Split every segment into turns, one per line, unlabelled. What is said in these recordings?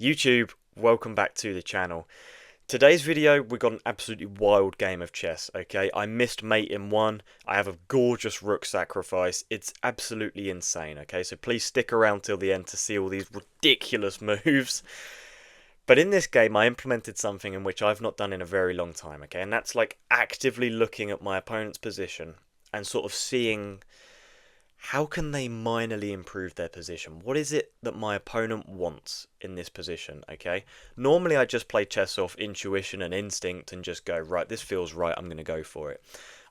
YouTube, welcome back to the channel. Today's video, we got an absolutely wild game of chess, okay? I missed mate in one, I have a gorgeous rook sacrifice, it's absolutely insane, okay? So please stick around till the end to see all these ridiculous moves. But in this game, I implemented something in which I've not done in a very long time, okay? And that's like actively looking at my opponent's position and sort of seeing how can they minorly improve their position? What is it that my opponent wants in this position, okay? Normally I just play chess off intuition and instinct and just go, right, this feels right, I'm going to go for it.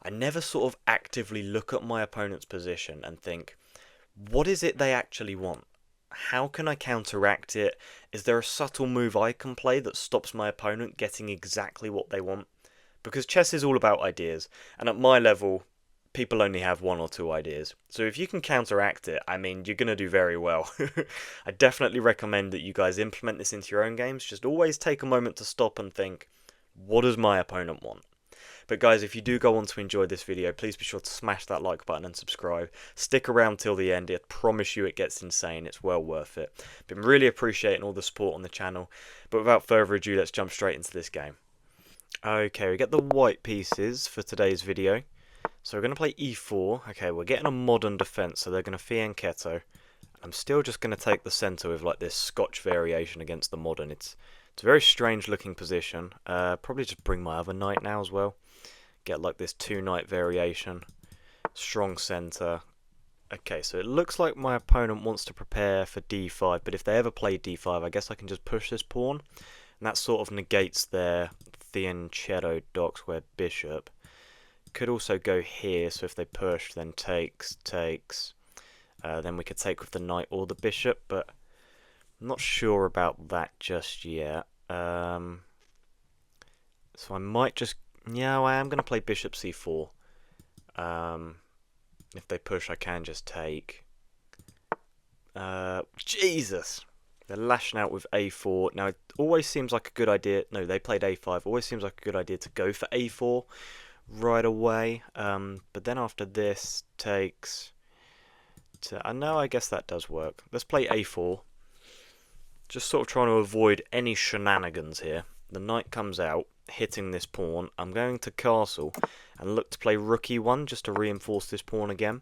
I never sort of actively look at my opponent's position and think, what is it they actually want? How can I counteract it? Is there a subtle move I can play that stops my opponent getting exactly what they want? Because chess is all about ideas, and at my level, people only have one or two ideas. So if you can counteract it, I mean, you're going to do very well. I definitely recommend that you guys implement this into your own games. Just always take a moment to stop and think, what does my opponent want? But guys, if you do go on to enjoy this video, please be sure to smash that like button and subscribe. Stick around till the end. I promise you it gets insane. It's well worth it. Been really appreciating all the support on the channel. But without further ado, let's jump straight into this game. Okay, we get the white pieces for today's video. So we're going to play e4. Okay, we're getting a modern defence, so they're going to fianchetto. I'm still just going to take the centre with like this Scotch variation against the modern. It's a very strange looking position. Probably just bring my other knight now as well. Get like this two knight variation. Strong centre. Okay, so it looks like my opponent wants to prepare for d5, but if they ever play d5, I guess I can just push this pawn. And that sort of negates their fianchetto dark square bishop. Could also go here, so if they push, then takes. Then we could take with the knight or the bishop, but I'm not sure about that just yet. So I might just... Yeah, I am going to play bishop c4. If they push, I can just take. Jesus! They're lashing out with a4. Now, it always seems like a good idea... No, they played a5. Always seems like a good idea to go for a4 right away, but then after this takes I know, I guess that does work. Let's play a4, just sort of trying to avoid any shenanigans here. The knight comes out, hitting this pawn. I'm going to castle and look to play rook e1 just to reinforce this pawn again.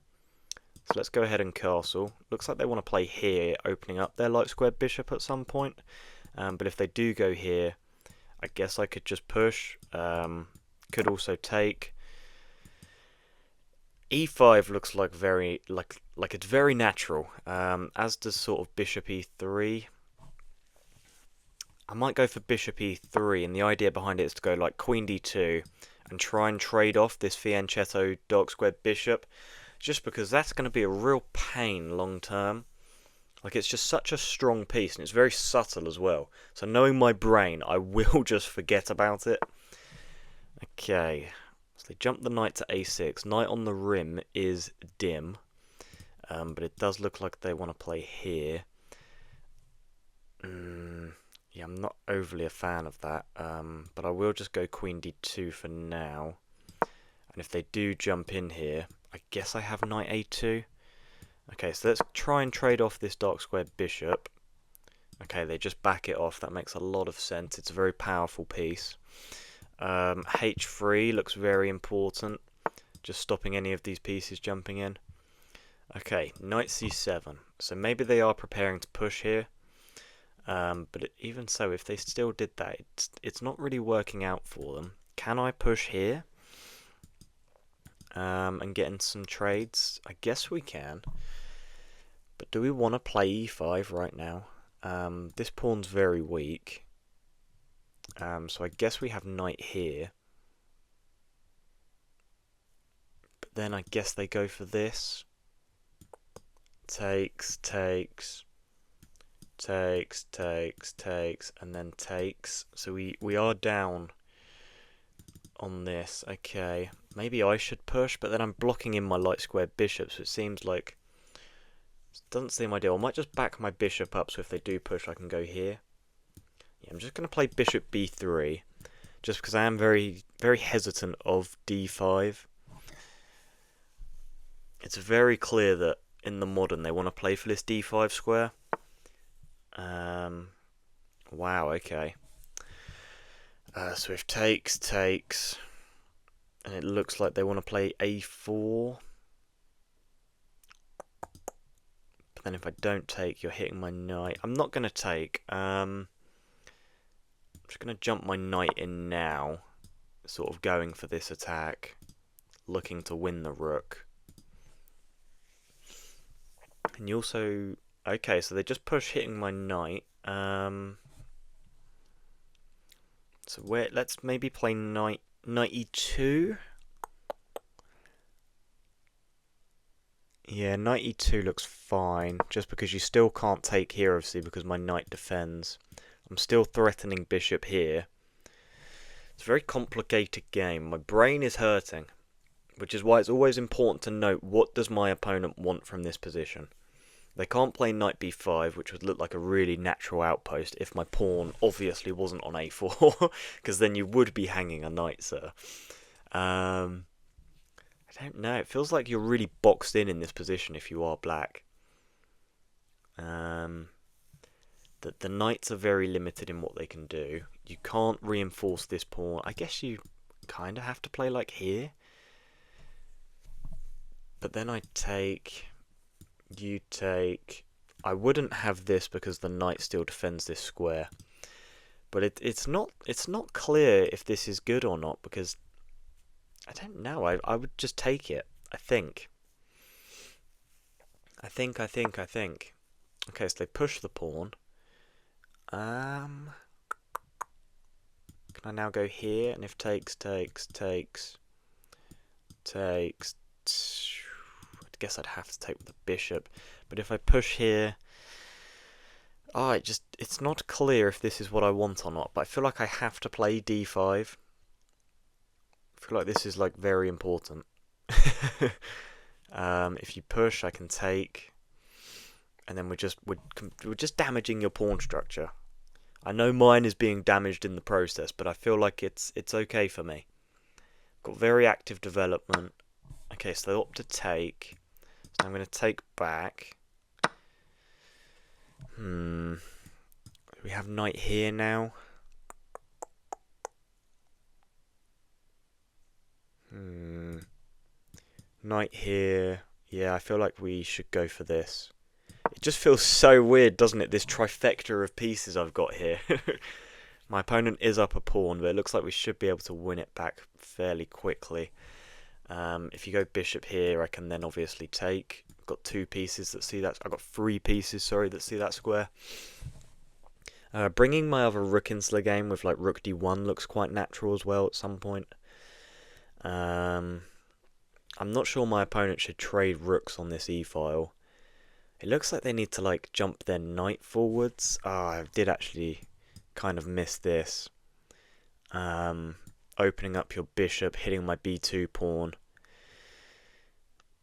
So let's go ahead and castle. Looks like they want to play here, opening up their light square bishop at some point, but if they do go here, I guess I could just push. Could also take. E5 looks like very like it's very natural. As does sort of bishop e3. I might go for bishop e3, and the idea behind it is to go like queen d2 and try and trade off this fianchetto dark squared bishop, just because that's going to be a real pain long term. Like, it's just such a strong piece, and it's very subtle as well. So knowing my brain, I will just forget about it. Okay, so they jump the knight to a6. Knight on the rim is dim, but it does look like they want to play here. Yeah, I'm not overly a fan of that, but I will just go queen d2 for now. And if they do jump in here, I guess I have knight a2. Okay, so let's try and trade off this dark square bishop. Okay, they just back it off. That makes a lot of sense. It's a very powerful piece. H3 looks very important, just stopping any of these pieces jumping in. Okay, knight c7. So maybe they are preparing to push here, but even so, if they still did that, it's not really working out for them. Can I push here and get in some trades? I guess we can, but do we want to play e5 right now? This pawn's very weak. So I guess we have knight here. But then I guess they go for this. Takes, and then takes. So we are down on this. Okay, maybe I should push, but then I'm blocking in my light square bishop, so it seems like... It doesn't seem ideal. I might just back my bishop up, so if they do push, I can go here. I'm just going to play bishop b3, just because I am very, very hesitant of d5. It's very clear that in the modern they want to play for this d5 square. Wow, okay. So if takes, and it looks like they want to play a4. But then if I don't take, you're hitting my knight. I'm not going to take. I'm just going to jump my knight in now, sort of going for this attack, looking to win the rook. And you also... Okay, so they just push hitting my knight. So let's maybe play knight e2. Yeah, knight e2 looks fine, just because you still can't take here, obviously, because my knight defends. I'm still threatening bishop here. It's a very complicated game. My brain is hurting, which is why it's always important to note what does my opponent want from this position. They can't play knight b5, which would look like a really natural outpost if my pawn obviously wasn't on a4, because then you would be hanging a knight, sir. I don't know. It feels like you're really boxed in this position if you are black. The knights are very limited in what they can do. You can't reinforce this pawn. I guess you kind of have to play like here. But then I take... You take... I wouldn't have this because the knight still defends this square. But it's not clear if this is good or not, because I don't know. I would just take it. I think. Okay, so they push the pawn. Can I now go here? And if takes. I guess I'd have to take with the bishop. But if I push here... Oh, it's not clear if this is what I want or not. But I feel like I have to play d5. I feel like this is like very important. If you push, I can take, and then we're just damaging your pawn structure. I know mine is being damaged in the process, but I feel like it's okay for me. Got very active development. Okay, so they opt to take. So I'm going to take back. We have knight here now. Knight here. Yeah, I feel like we should go for this. It just feels so weird, doesn't it? This trifecta of pieces I've got here. My opponent is up a pawn, but it looks like we should be able to win it back fairly quickly. If you go bishop here, I can then obviously take. I've got two pieces that see that. I've got three pieces, sorry, that see that square. Bringing my other rook into the game with like rook d1 looks quite natural as well at some point. I'm not sure my opponent should trade rooks on this e-file. It looks like they need to like jump their knight forwards. I did actually kind of miss this. Opening up your bishop, hitting my b2 pawn.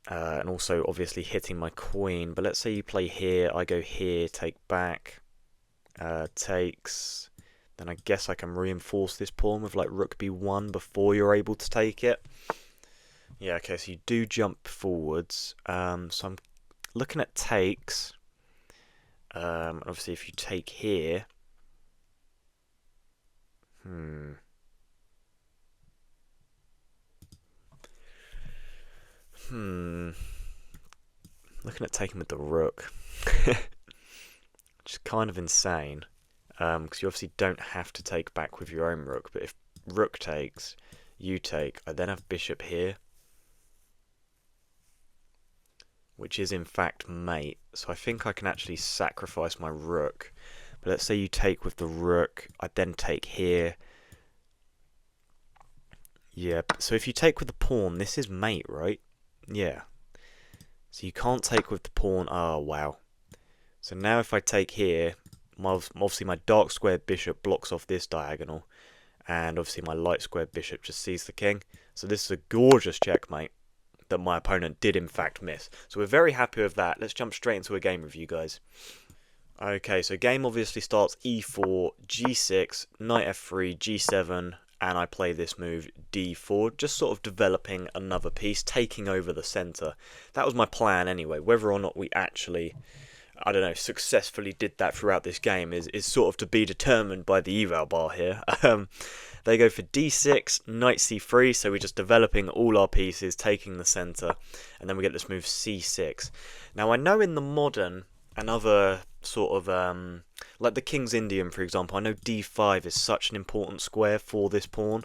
And also obviously hitting my queen. But let's say you play here, I go here, take back. Takes. Then I guess I can reinforce this pawn with like rook b1 before you're able to take it. Yeah, okay, so you do jump forwards. So I'm looking at takes. Obviously, if you take here. Looking at taking with the rook. Which is kind of insane. Because you obviously don't have to take back with your own rook. But if rook takes, you take. I then have bishop here. Which is in fact mate. So I think I can actually sacrifice my rook. But let's say you take with the rook. I then take here. Yeah, so if you take with the pawn, this is mate, right? Yeah. So you can't take with the pawn. Oh, wow. So now if I take here, obviously my dark squared bishop blocks off this diagonal. And obviously my light squared bishop just sees the king. So this is a gorgeous checkmate that my opponent did in fact miss. So we're very happy with that. Let's jump straight into a game review, guys. Okay, so game obviously starts e4, g6, knight f3, g7, and I play this move d4, just sort of developing another piece, taking over the centre. That was my plan anyway. Whether or not we actually I don't know, successfully did that throughout this game is sort of to be determined by the eval bar here. They go for d6, knight c3, so we're just developing all our pieces, taking the centre, and then we get this move c6. Now I know in the modern and other sort of, like the King's Indian for example, I know d5 is such an important square for this pawn.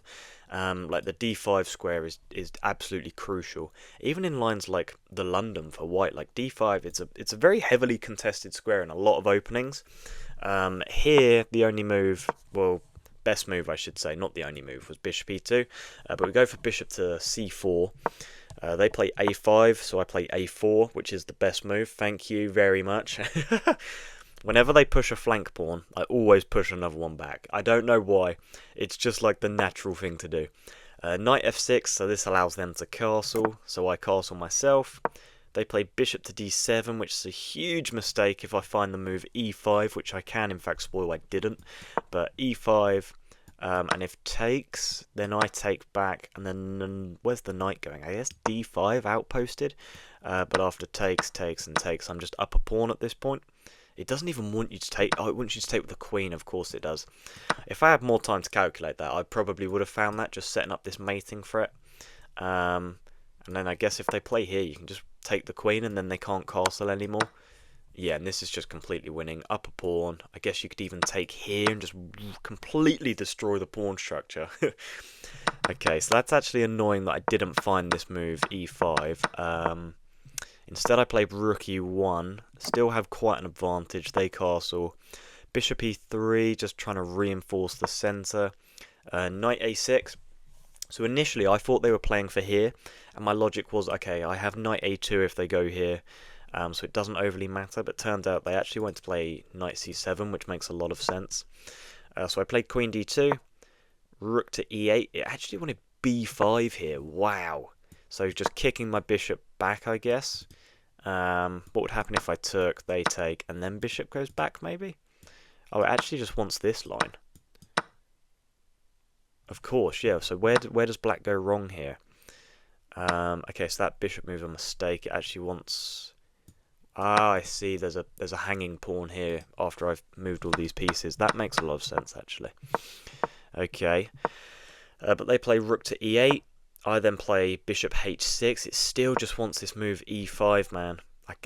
Like the d5 square is absolutely crucial. Even in lines like the London for white, like d5, it's a very heavily contested square in a lot of openings. Here, the only move, well, best move I should say, not the only move, was bishop e2. But we go for bishop to c4. They play a5, so I play a4, which is the best move. Thank you very much. Whenever they push a flank pawn, I always push another one back. I don't know why. It's just like the natural thing to do. Knight f6, so this allows them to castle, so I castle myself. They play bishop to d7, which is a huge mistake if I find the move e5, which I can in fact spoil. I didn't. But e5, and if takes, then I take back, and then where's the knight going? I guess d5 outposted. But after takes, and takes, I'm just up a pawn at this point. It doesn't even want you to take... Oh, it wants you to take with the queen, of course it does. If I had more time to calculate that, I probably would have found that, just setting up this mating threat. And then I guess if they play here, you can just take the queen and then they can't castle anymore. Yeah, and this is just completely winning. Up a pawn. I guess you could even take here and just completely destroy the pawn structure. Okay, so that's actually annoying that I didn't find this move, e5. Instead I played rook e1, still have quite an advantage, they castle. Bishop e3, just trying to reinforce the centre. Knight a6. So initially I thought they were playing for here, and my logic was, okay, I have knight a2 if they go here, so it doesn't overly matter, but turned out they actually went to play knight c7, which makes a lot of sense. So I played queen d2, rook to e8, it actually wanted b5 here, wow. So just kicking my bishop back, I guess. What would happen if I took, they take, and then bishop goes back, maybe? Oh, it actually just wants this line. Of course, yeah. So where does black go wrong here? Okay, so that bishop move's a mistake. It actually wants... Ah, I see. There's a hanging pawn here after I've moved all these pieces. That makes a lot of sense, actually. Okay. But they play rook to e8. I then play bishop h6. It still just wants this move e5, man.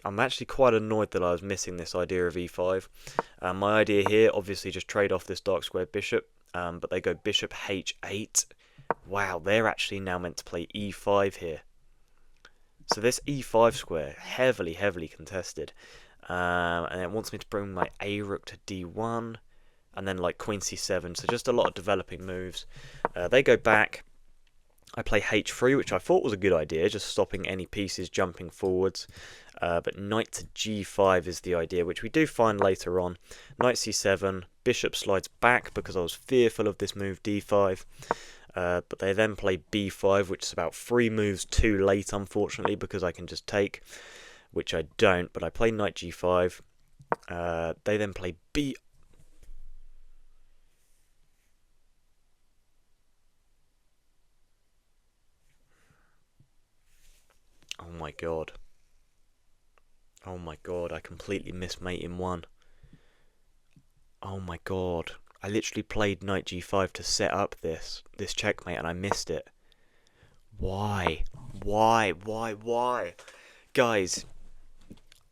I'm actually quite annoyed that I was missing this idea of e5. My idea here, obviously, just trade off this dark squared bishop. But they go bishop h8. Wow, they're actually now meant to play e5 here. So this e5 square, heavily contested. And it wants me to bring my a rook to d1. And then like queen c7. So just a lot of developing moves. They go back. I play h3, which I thought was a good idea, just stopping any pieces jumping forwards. But knight to g5 is the idea, which we do find later on. Knight c7, bishop slides back because I was fearful of this move d5. But they then play b5, which is about 3 moves too late, unfortunately, because I can just take, which I don't. But I play knight g5. They then play b... Oh my god. Oh my god, I completely missed mate in one. Oh my god. I literally played knight g5 to set up this checkmate and I missed it. Why? Why? Guys,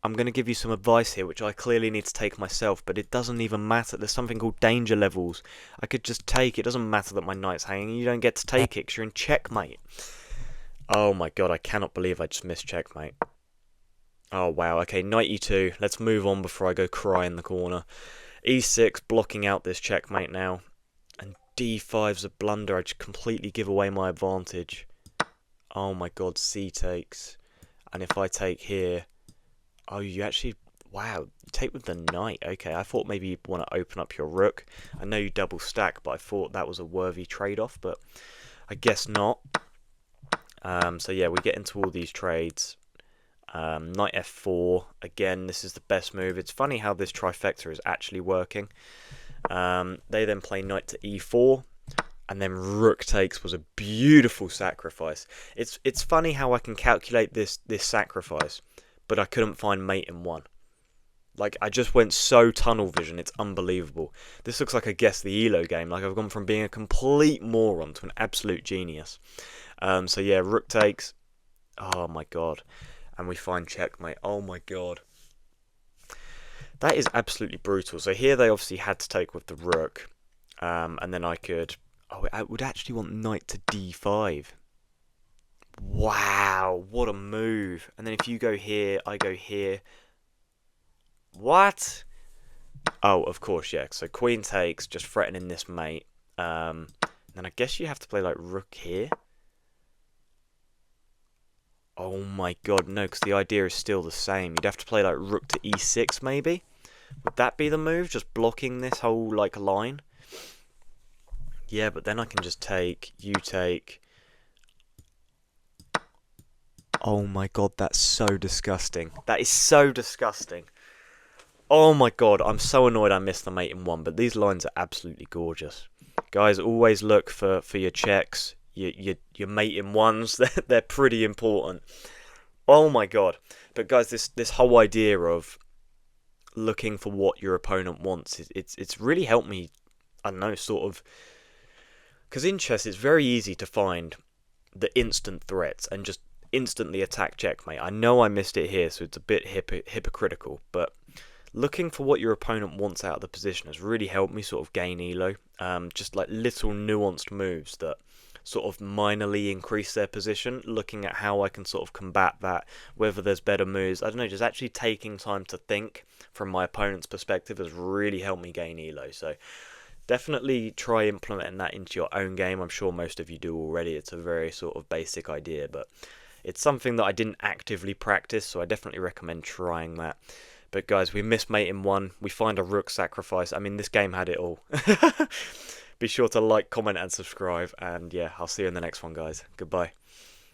I'm going to give you some advice here, which I clearly need to take myself, but it doesn't even matter. There's something called danger levels. I could just take it. It doesn't matter that my knight's hanging. You don't get to take it because you're in checkmate. Oh my god, I cannot believe I just missed checkmate. Oh wow, okay, knight e2. Let's move on before I go cry in the corner. e6, blocking out this checkmate now. And d5's a blunder. I just completely give away my advantage. Oh my god, c takes. And if I take here... Oh, you actually... Wow, you take with the knight. Okay, I thought maybe you'd want to open up your rook. I know you double stack, but I thought that was a worthy trade-off, but I guess not. So yeah, we get into all these trades. Knight f4, again, this is the best move. It's funny how this trifecta is actually working. They then play knight to e4, and then rook takes was a beautiful sacrifice. It's funny how I can calculate this sacrifice, but I couldn't find mate in one. Like, I just went so tunnel vision, it's unbelievable. This looks like a guess the ELO game. Like, I've gone from being a complete moron to an absolute genius. So yeah, rook takes. Oh my god. And we find checkmate. Oh my god. That is absolutely brutal. So here they obviously had to take with the rook. And then I could... Oh, I would actually want knight to d5. Wow, what a move. And then if you go here, I go here. What? Oh, of course, yeah. So queen takes, just threatening this mate. Then I guess you have to play like rook here. Oh my god, no, because the idea is still the same. You'd have to play like rook to e6 maybe. Would that be the move? Just blocking this whole like line? Yeah, but then I can just take, you take. Oh my god, that's so disgusting. That is so disgusting. Oh my god, I'm so annoyed I missed the mate in one, but these lines are absolutely gorgeous. Guys, always look for your checks, your mate in ones. They're pretty important. Oh my god. But guys, this whole idea of looking for what your opponent wants, it's really helped me, I don't know, sort of... Because in chess, it's very easy to find the instant threats and just instantly attack checkmate. I know I missed it here, so it's a bit hypocritical, but looking for what your opponent wants out of the position has really helped me sort of gain elo. Just like little nuanced moves that sort of minorly increase their position, looking at how I can sort of combat that, whether there's better moves. I don't know, just actually taking time to think from my opponent's perspective has really helped me gain elo. So definitely try implementing that into your own game. I'm sure most of you do already. It's a very sort of basic idea, but it's something that I didn't actively practice, so I definitely recommend trying that. But guys, we missed mate in one. We find a rook sacrifice. I mean, this game had it all. Be sure to like, comment, and subscribe. And yeah, I'll see you in the next one, guys. Goodbye.